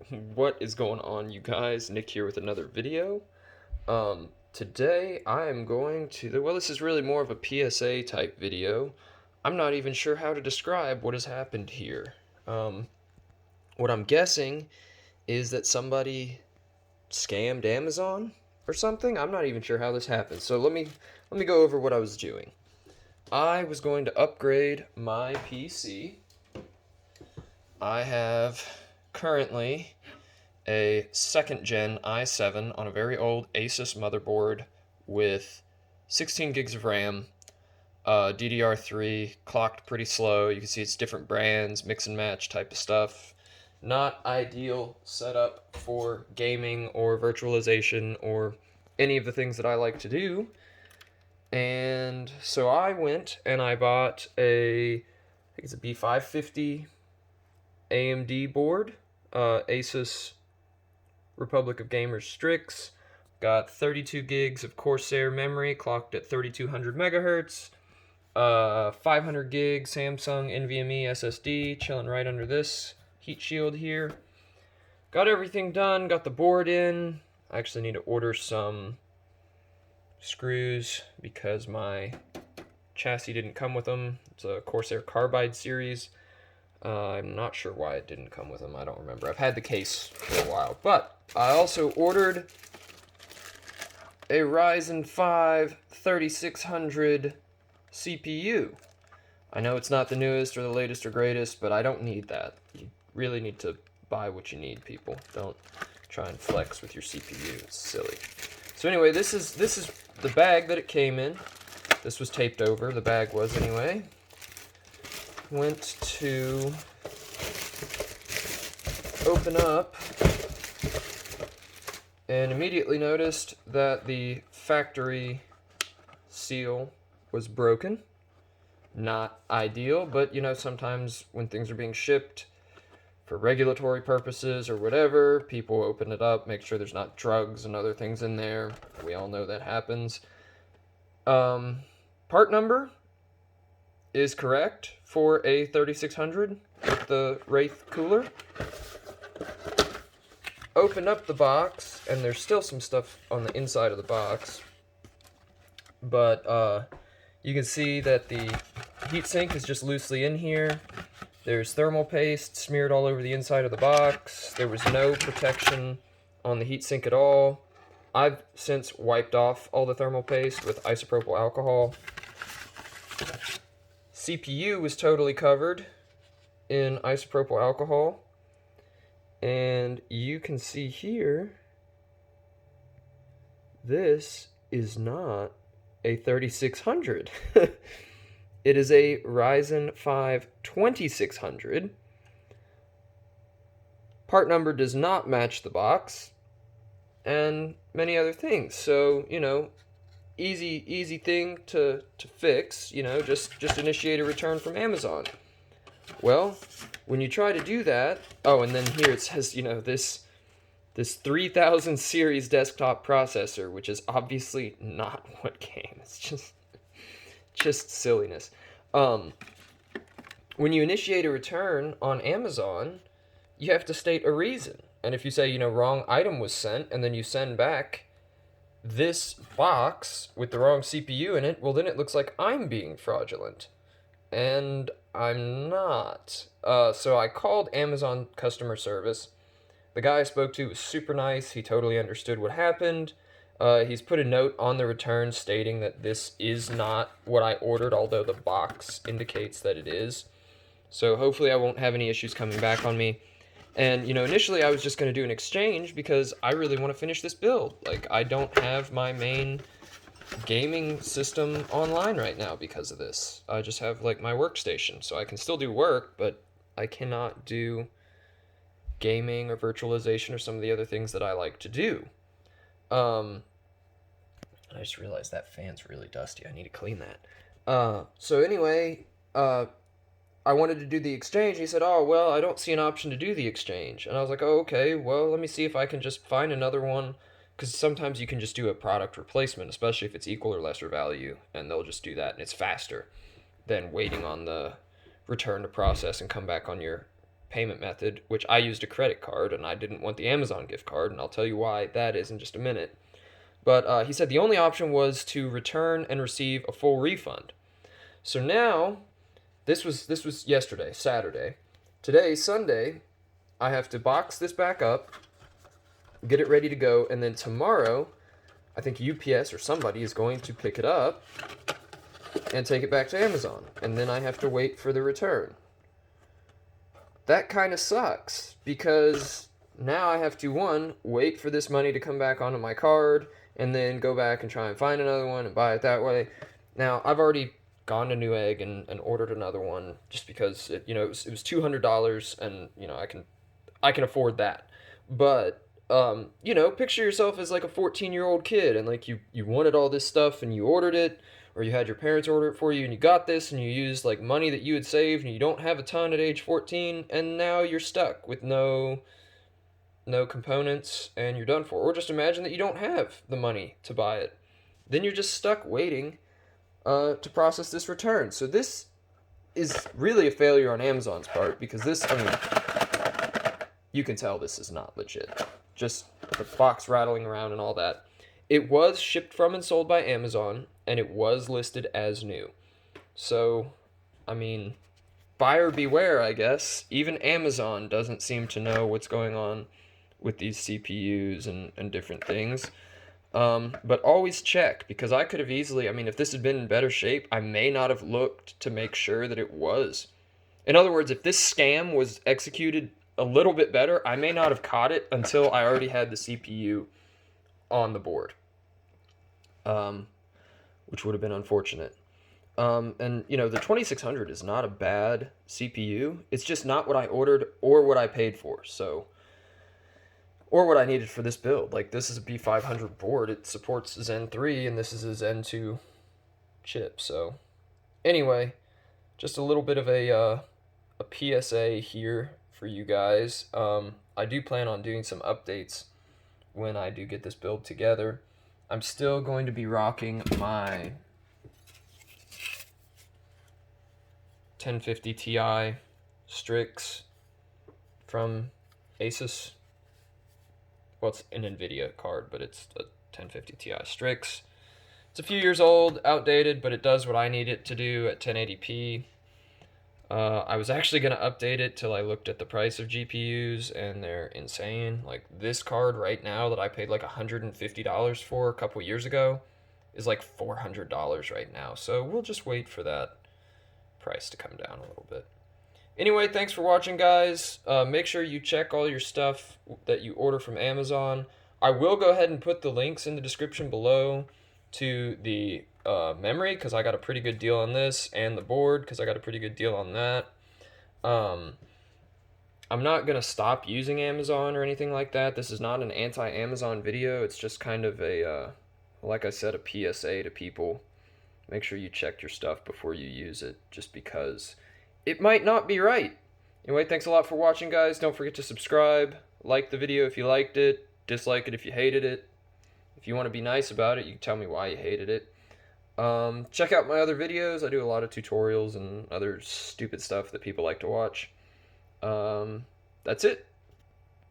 What is going on, you guys? Nick here with another video. Today I am going to, well, this is really more of a PSA type video. I'm not even sure how to describe what has happened here. What I'm guessing is that somebody scammed Amazon or something. I'm not even sure how this happened. So let me go over what I was doing. I was going to upgrade my PC. I have currently a second gen i7 on a very old Asus motherboard with 16 gigs of RAM, DDR3, clocked pretty slow. You can see it's different brands, mix and match type of stuff. Not ideal setup for gaming or virtualization or any of the things that I like to do. And so I went and I bought I think it's a B550 AMD board, Asus Republic of Gamers Strix. Got 32 gigs of Corsair memory, clocked at 3200 megahertz. 500 gig Samsung NVMe SSD, chilling right under this heat shield here. Got everything done, got the board in. I actually need to order some screws because my chassis didn't come with them. It's a Corsair Carbide series. I'm not sure why it didn't come with them. I don't remember. I've had the case for a while. But I also ordered a Ryzen 5 3600 CPU. I know it's not the newest or the latest or greatest, but I don't need that. You really need to buy what you need, people. Don't try and flex with your CPU. It's silly. So anyway, this is the bag that it came in. This was taped over. The bag was anyway. Went to open up and immediately noticed that the factory seal was broken. Not ideal, but you know, sometimes when things are being shipped for regulatory purposes or whatever, people open it up, make sure there's not drugs and other things in there. We all know that happens. Part number is correct for a 3600 with the Wraith cooler. Opened up the box, and there's still some stuff on the inside of the box, but you can see that the heatsink is just loosely in here. There's thermal paste smeared all over the inside of the box. There was no protection on the heatsink at all. I've since wiped off all the thermal paste with isopropyl alcohol. CPU was totally covered in isopropyl alcohol. And you can see here, this is not a 3600. It is a Ryzen 5 2600. Part number does not match the box, and many other things. So, you know, easy thing to fix, you know, just initiate a return from Amazon. Well, when you try to do that, oh, and then here it says, you know, this 3000 series desktop processor, which is obviously not what came. It's just silliness. When you initiate a return on Amazon, you have to state a reason. And if you say, you know, wrong item was sent, and then you send back this box with the wrong CPU in it, well, then it looks like I'm being fraudulent. And I'm not. So I called Amazon customer service. The guy I spoke to was super nice. He totally understood what happened. He's put a note on the return stating that this is not what I ordered, although the box indicates that it is. So hopefully I won't have any issues coming back on me. And, you know, initially I was just going to do an exchange because I really want to finish this build. Like, I don't have my main gaming system online right now because of this. I just have, like, my workstation, so I can still do work, but I cannot do gaming or virtualization or some of the other things that I like to do. I just realized that fan's really dusty. I need to clean that. So anyway, I wanted to do the exchange. He said, oh, well, I don't see an option to do the exchange. And I was like, oh, okay, well, let me see if I can just find another one. Because sometimes you can just do a product replacement, especially if it's equal or lesser value, and they'll just do that, and it's faster than waiting on the return to process and come back on your payment method, which I used a credit card, and I didn't want the Amazon gift card, and I'll tell you why that is in just a minute. But he said the only option was to return and receive a full refund. So now, this was yesterday, Saturday. Today, Sunday, I have to box this back up, get it ready to go, and then tomorrow, I think UPS or somebody is going to pick it up and take it back to Amazon, and then I have to wait for the return. That kind of sucks, because now I have to, one, wait for this money to come back onto my card, and then go back and try and find another one and buy it that way. Now, I've already gone to Newegg and ordered another one, just because it was $200, and I can afford that. But picture yourself as like a 14-year-old kid, and like you wanted all this stuff and you ordered it, or you had your parents order it for you and you got this, and you used like money that you had saved and you don't have a ton at age 14, and now you're stuck with no components and you're done for. Or just imagine that you don't have the money to buy it. Then you're just stuck waiting to process this return. So this is really a failure on Amazon's part, because this, you can tell this is not legit. Just the box rattling around and all that. It was shipped from and sold by Amazon, and it was listed as new. So, buyer beware, I guess. Even Amazon doesn't seem to know what's going on with these CPUs and different things. But always check, because I could have easily, if this had been in better shape, I may not have looked to make sure that it was. In other words, if this scam was executed a little bit better, I may not have caught it until I already had the CPU on the board, which would have been unfortunate. And the 2600 is not a bad CPU. It's just not what I ordered or what I paid for. So, or what I needed for this build. Like, this is a B500 board. It supports Zen 3, and this is a Zen 2 chip. So, anyway, just a little bit of a PSA here for you guys. I do plan on doing some updates when I do get this build together. I'm still going to be rocking my 1050 Ti Strix from Asus. Well, it's an NVIDIA card, but it's a 1050 Ti Strix. It's a few years old, outdated, but it does what I need it to do at 1080p. I was actually going to update it till I looked at the price of GPUs, and they're insane. Like, this card right now that I paid like $150 for a couple years ago is like $400 right now. So we'll just wait for that price to come down a little bit. Anyway, thanks for watching, guys. Make sure you check all your stuff that you order from Amazon. I will go ahead and put the links in the description below to the memory, because I got a pretty good deal on this, and the board, because I got a pretty good deal on that. I'm not going to stop using Amazon or anything like that. This is not an anti-Amazon video. It's just kind of a, like I said, a PSA to people. Make sure you check your stuff before you use it, just because it might not be right. Anyway, thanks a lot for watching, guys. Don't forget to subscribe. Like the video if you liked it. Dislike it if you hated it. If you want to be nice about it, you can tell me why you hated it. Check out my other videos. I do a lot of tutorials and other stupid stuff that people like to watch. That's it.